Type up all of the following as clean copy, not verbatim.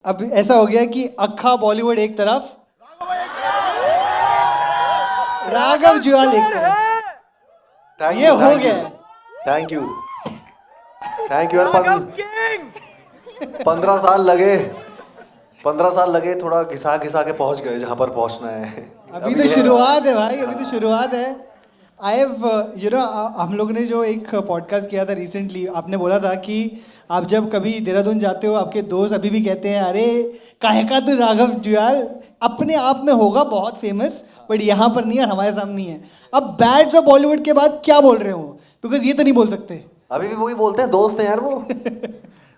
अब ऐसा हो गया कि अक्खा बॉलीवुड एक तरफ, राघव जुयाल एक तरफ। ये हो गया है। थैंक यू यार। 15 साल लगे थोड़ा घिसा घिसा के पहुंच गए जहां पर पहुंचना है। अभी तो शुरुआत है भाई, अभी तो शुरुआत है। आई हैव हम लोग ने जो एक पॉडकास्ट किया था रिसेंटली, आपने बोला था कि आप जब कभी देहरादून जाते हो आपके दोस्त अभी भी कहते हैं अरे काहे का तू राघव जुयाल अपने आप में होगा बहुत फेमस, बट यहाँ पर नहीं है, हमारे सामने नहीं है। अब बैड्स ऑफ बॉलीवुड के बाद क्या बोल रहे हो? बिकॉज ये तो नहीं बोल सकते। अभी भी वही बोलते हैं, दोस्त हैं यार वो।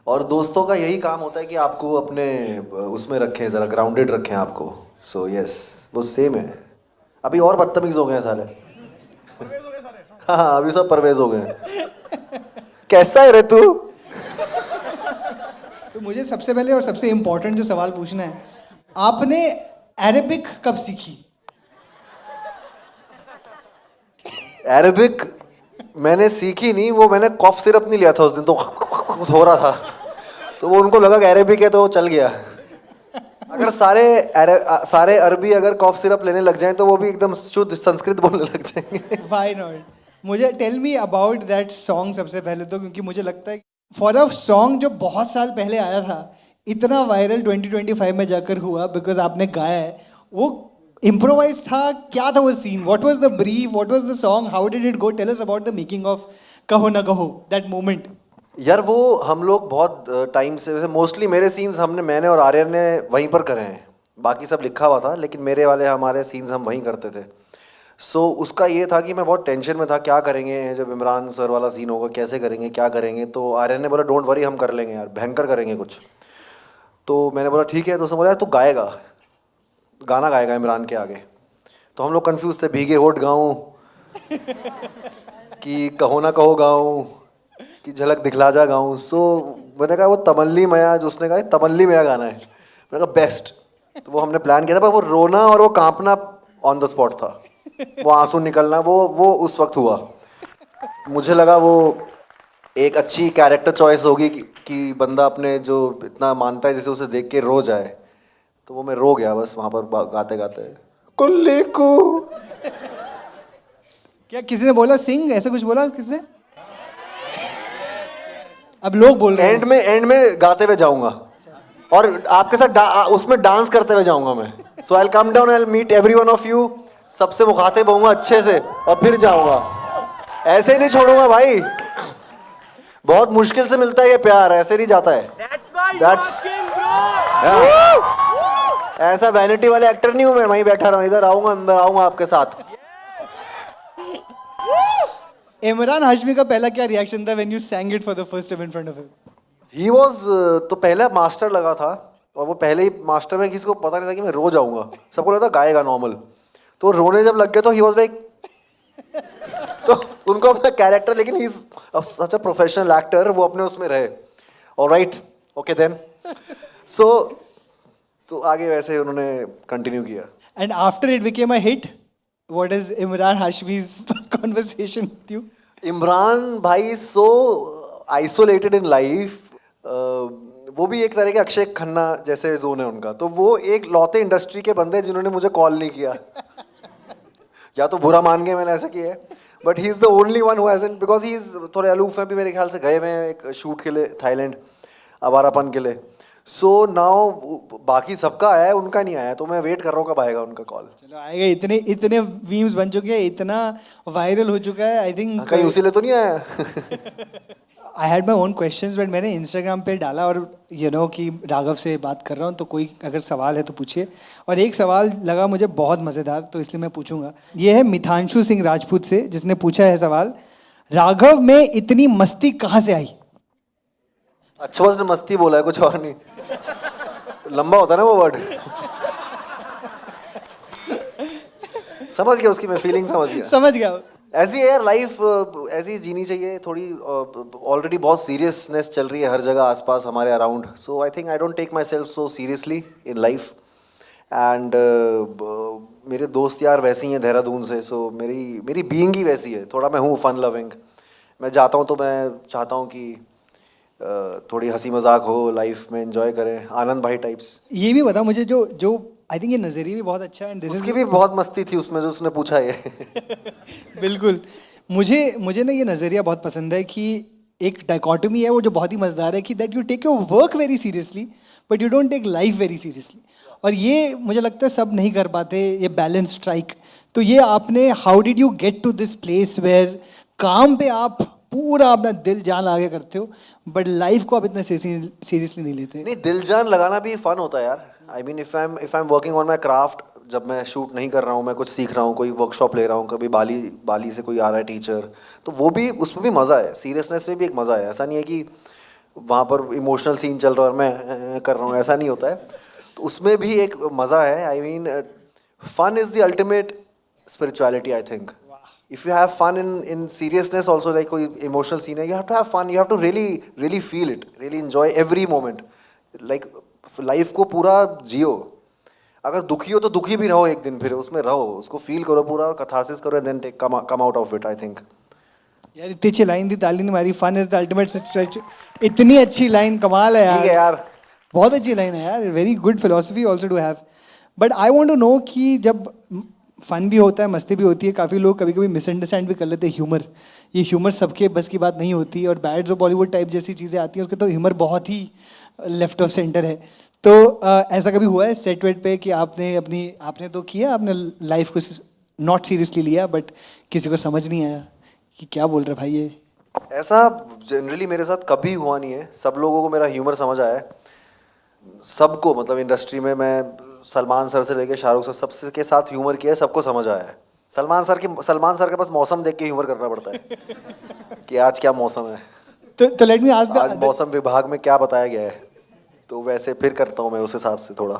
और दोस्तों का यही काम होता है कि आपको अपने उसमें रखें, जरा ग्राउंडेड रखें आपको। सो यस, वो सेम है। अभी और बदतमीज हो गए हैं साले। हाँ, अभी सब परवेज हो गए हैं। कैसा है रे तू? तो मुझे सबसे पहले और सबसे इम्पोर्टेंट जो सवाल पूछना है, आपने अरेबिक कब सीखी? अरेबिक मैंने सीखी नहीं, वो मैंने कॉफ सिरप नहीं लिया था उस दिन, तो हो रहा था, तो वो उनको लगा कि अरेबिक है तो चल गया। अगर सारे अरबी अगर कॉफ सिरप लेने लग जाएं तो वो भी एकदम शुद्ध संस्कृत बोलने लग जाएंगे। Why not? मुझे tell me about that song सबसे पहले तो, क्योंकि मुझे लगता है फॉर अ सॉन्ग जो बहुत साल पहले आया था, इतना वायरल 2025 में जाकर हुआ बिकॉज आपने गाया है, वो इम्प्रोवाइज था? क्या था वो scene? What was the brief? What was the song? How did it go? Tell us about the making of कहो ना कहो, दैट मोमेंट। यार वो हम लोग बहुत टाइम से, वैसे मोस्टली मेरे सीन्स मैंने और आर्यन ने वहीं पर करे हैं, बाकी सब लिखा हुआ था, लेकिन हमारे सीन्स हम वहीं करते थे। सो उसका ये था कि मैं बहुत टेंशन में था, क्या करेंगे जब इमरान सर वाला सीन होगा, कैसे करेंगे, क्या करेंगे। तो आर्यन ने बोला डोंट वरी, हम कर लेंगे यार, भयंकर करेंगे कुछ। तो मैंने बोला ठीक है। तो उसने बोला तू गाएगा, गाना गाएगा इमरान के आगे। तो हम लोग कंफ्यूज थे, भीगे होठ गाऊं कि कहो ना कहो गाऊं कि झलक दिखला जा गाऊं। सो मैंने कहा वो तमल्ली मया, जो उसने कहा तमल्ली मया गाना है, मैंने कहा बेस्ट। तो वो हमने प्लान किया था, पर वो रोना और वो कांपना ऑन द स्पॉट था, वो आंसू निकलना वो उस वक्त हुआ। मुझे लगा वो एक अच्छी कैरेक्टर चॉइस होगी कि बंदा अपने जो इतना मानता है जैसे उसे देख के रो जाए। तो वो मैं रो गया बस वहाँ पर गाते गाते, कुल्ली को। क्या किसी ने बोला सिंग, ऐसा कुछ बोला किसने? अब लोग बोल रहे हैं एंड में गाते हुए जाऊंगा और आपके साथ उसमें डांस करते हुए जाऊंगा मैं। So I come down, I meet every one of you, सबसे मुखातिब होऊंगा अच्छे से और फिर जाऊंगा। ऐसे ही नहीं छोड़ूंगा भाई, बहुत मुश्किल से मिलता है ये प्यार, ऐसे नहीं जाता है। That's ऐसा वैनिटी वाले एक्टर नहीं हूं मैं, वहीं बैठा रहा, इधर आऊंगा, अंदर आऊंगा आपके साथ। इमरान हाशमी का पहला क्या रिएक्शन था when you सैंग it for the first time in front of him? He was तो पहला मास्टर लगा था, और वो पहले ही मास्टर में किसी को पता नहीं था कि मैं रो जाऊंगा, सबको लगा था गाएगा नॉर्मल। तो रोने जब लग गया तो ही वॉज लाइक तो उनको अपना कैरेक्टर, लेकिन he is such a professional actor, वो अपने उसमें रहे। Alright, okay then. सो तो आगे वैसे उन्होंने कंटिन्यू किया। And after it became a hit, what is Emraan Hashmi's conversation with you? Emraan भाई सो आइसोलेटेड इन लाइफ, वो भी एक तरह के अक्षय खन्ना जैसे जोन है उनका। तो वो एक लौते इंडस्ट्री के बंदे जिन्होंने मुझे कॉल नहीं किया। या तो बुरा मान गए मैंने ऐसा किया है, but he is the only one who hasn't, because he is थोड़े अलूफ हैं भी, मेरे ख्याल से गए हुए हैं एक शूट के लिए थाईलैंड, आवारापन के लिए। सो नाउ बाकी सबका आया है, उनका नहीं आया, तो मैं वेट कर रहा हूँ कब आएगा उनका कॉल। चलो आएगा, इतने इतने मीम्स बन चुके हैं, इतना वायरल हो चुका है। आई थिंक कहीं उसी लिए तो नहीं आया। I had my own questions, but मैंने इंस्टाग्राम पे डाला और कि राघव से बात कर रहा हूँ, तो कोई अगर सवाल है तो पूछिए। और एक सवाल लगा मुझे बहुत मज़ेदार, तो इसलिए मैं पूछूंगा। ये है मिथांशु सिंह राजपूत से, जिसने पूछा है सवाल, राघव में इतनी मस्ती कहाँ से आई? अच्छा उसने मस्ती बोला है, कुछ और नहीं, लंबा होता है ना वो वर्ड। समझ गया उसकी मैं फीलिंग, समझ गया। ऐसी है यार लाइफ, ऐसी जीनी चाहिए थोड़ी। ऑलरेडी बहुत सीरियसनेस चल रही है हर जगह आसपास हमारे around. So I think I don't take myself so seriously in life. And मेरे दोस्त यार वैसे ही हैं देहरादून से, सो मेरी बीइंग ही वैसी है, थोड़ा मैं हूँ फन लविंग। मैं जाता हूँ तो मैं चाहता हूँ कि थोड़ी हंसी मजाक हो लाइफ में, एंजॉय करें, आनंद भाई टाइप्स। ये भी बता मुझे, जो जो आई थिंक ये नज़रिया भी बहुत अच्छा है, एंड दिस उसकी भी बहुत मस्ती थी उसमें जो उसने पूछा ये। बिल्कुल। मुझे मुझे ना ये नज़रिया बहुत पसंद है कि एक डाइकोटमी है वो जो बहुत ही मज़ेदार है कि that you take your work very seriously but you don't take life very seriously. और ये मुझे लगता है सब नहीं कर पाते ये बैलेंस स्ट्राइक। तो ये आपने, how did you get to this place where काम पे आप पूरा अपना दिल जान लगा के करते हो बट लाइफ को आप इतना सीरियसली नहीं लेते? नहीं, दिल जान लगाना भी फन होता है यार। I mean if I am working on my craft, जब मैं शूट नहीं कर रहा हूँ, मैं कुछ सीख रहा हूँ, कोई वर्कशॉप ले रहा हूँ, कभी बाली से कोई आ रहा है टीचर, तो वो भी, उसमें भी मज़ा है, सीरियसनेस में भी एक मज़ा है। ऐसा नहीं है कि वहाँ पर इमोशनल सीन चल रहा है और मैं कर रहा हूँ, ऐसा नहीं होता है। तो उसमें भी एक मज़ा है। I mean fun is the ultimate spirituality I think. If you have fun in seriousness also, like कोई emotional scene है, you have to have fun, you have to really feel it, really enjoy every moment, like life को पूरा जियो। अगर दुखी हो तो दुखी भी रहो एक दिन, फिर उसमें रहो, उसको फील करो, पूरा कैथारसिस करो, and then come out of it, I think। यार इतनी अच्छी लाइन दी, ताली नहीं मारी। Fun is the ultimate stretch, इतनी अच्छी लाइन, कमाल है यार। ठीक है यार, बहुत अच्छी लाइन है यार, very good philosophy also to have. But I want to know कि जब फन भी होता है, मस्ती भी होती है, काफ़ी लोग कभी कभी मिसअंडरस्टैंड भी कर लेते हैं ह्यूमर। ये ह्यूमर सबके बस की बात नहीं होती, और बैड्स ऑफ बॉलीवुड टाइप जैसी चीज़ें आती हैं उसके तो ह्यूमर बहुत ही लेफ्ट ऑफ सेंटर है। तो ऐसा कभी हुआ है सेट वेट पे कि आपने तो किया, आपने लाइफ को नॉट सीरियसली लिया बट किसी को समझ नहीं आया कि क्या बोल रहा भाई ये? ऐसा जनरली मेरे साथ कभी हुआ नहीं है। सब लोगों को मेरा ह्यूमर समझ आया है, सबको, मतलब इंडस्ट्री में मैं सलमान सर से लेके शाहरुख सर, सबसे के साथ ह्यूमर किया है, सबको समझ आया है। सलमान सर के पास मौसम देख के ह्यूमर करना पड़ता है कि आज क्या मौसम है, तो लेट मी आस्क, आज मौसम विभाग में क्या बताया गया है, तो वैसे फिर करता हूँ मैं उस हिसाब से थोड़ा।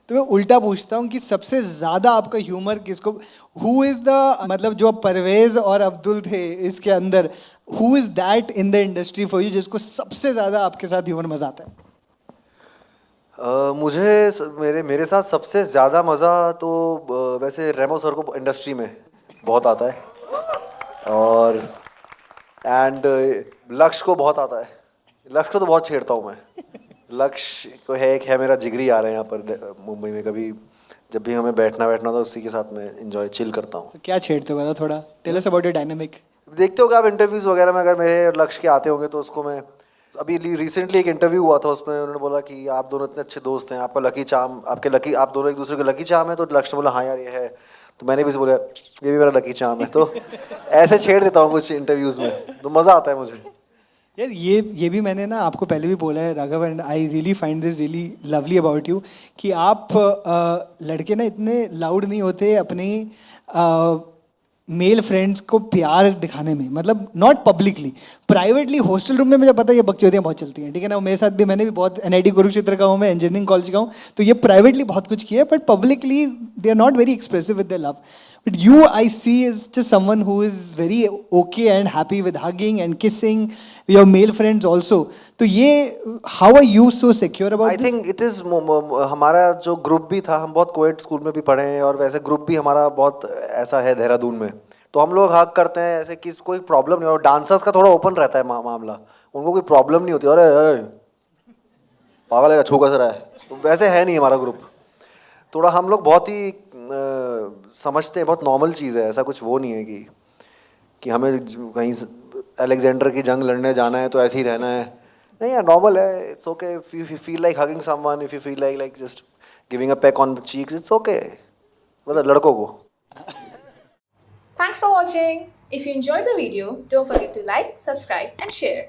तो मैं उल्टा पूछता हूँ कि सबसे ज़्यादा आपका ह्यूमर किसको, हु इज़ द, मतलब जो परवेज और अब्दुल थे इसके अंदर, who is that in the industry for you जिसको सबसे ज़्यादा आपके साथ ह्यूमर मज़ा आता है? मेरे साथ सबसे ज़्यादा मज़ा तो वैसे रेमो सर को इंडस्ट्री में बहुत आता है, और एंड लक्ष्य को बहुत आता है। लक्ष्य को तो बहुत छेड़ता हूँ मैं। लक्ष्य को एक है मेरा जिगरी आ रहे हैं यहाँ पर मुंबई में, कभी जब भी हमें बैठना होता है उसी के साथ मैं एंजॉय चिल करता हूँ। तो क्या छेड़ते हो, बताओ थोड़ा, tell us about your dynamic. देखते हो कि आप इंटरव्यूज़ वगैरह में अगर मेरे और लक्ष्य के आते होंगे तो उसको मैं, अभी रिसेंटली एक इंटरव्यू हुआ था, उसमें उन्होंने बोला कि आप दोनों इतने अच्छे दोस्त हैं, आपका लकी चार्म, आप दोनों एक दूसरे के लकी चार्म है, तो लक्ष्य ने बोला हाँ यार ये है, तो मैंने भी बोला ये भी मेरा लकी चार्म है। तो ऐसे छेड़ देता हूँ कुछ इंटरव्यूज़ में, तो मज़ा आता है मुझे। यार ये भी मैंने ना आपको पहले भी बोला है Raghav, and I really find this really lovely about you कि आप लड़के ना इतने लाउड नहीं होते अपनी मेल फ्रेंड्स को प्यार दिखाने में, मतलब not publicly, privately hostel room में मुझे पता है ये बकचोदियाँ बहुत चलती हैं, ठीक है ना। मेरे साथ भी, मैंने भी बहुत NIT कुरुक्षेत्र का हूँ, मैं इंजीनियरिंग कॉलेज का हूँ, तो ये प्राइवेटली बहुत कुछ किया है but publicly they are not very expressive with their love. But you, I see, is just someone who is very okay and happy with hugging and kissing your male friends also. तो ये, how are you so secure about? I think it is, हमारा जो group भी था, हम बहुत coed school में भी पढ़े हैं, और वैसे ग्रुप भी हमारा बहुत ऐसा है देहरादून में, तो हम लोग हक करते हैं ऐसे, किस कोई प्रॉब्लम नहीं। और डांसर्स का थोड़ा ओपन रहता है मामला, उनको कोई प्रॉब्लम नहीं होती, अरे पागल है छू कस रहा है, तो वैसे है नहीं हमारा ग्रुप। थोड़ा हम लोग बहुत ही समझते हैं, बहुत नॉर्मल चीज़ है, ऐसा कुछ वो नहीं है कि हमें कहीं अलेक्जेंडर की जंग लड़ने जाना है तो ऐसे ही रहना है, नहीं यार, नॉर्मल है, it's okay. If you feel like hugging someone, if you feel like just giving a pack on the cheeks, it's okay, मतलब लड़कों को। Thanks for watching. If you enjoyed the video, don't forget to like, subscribe and share.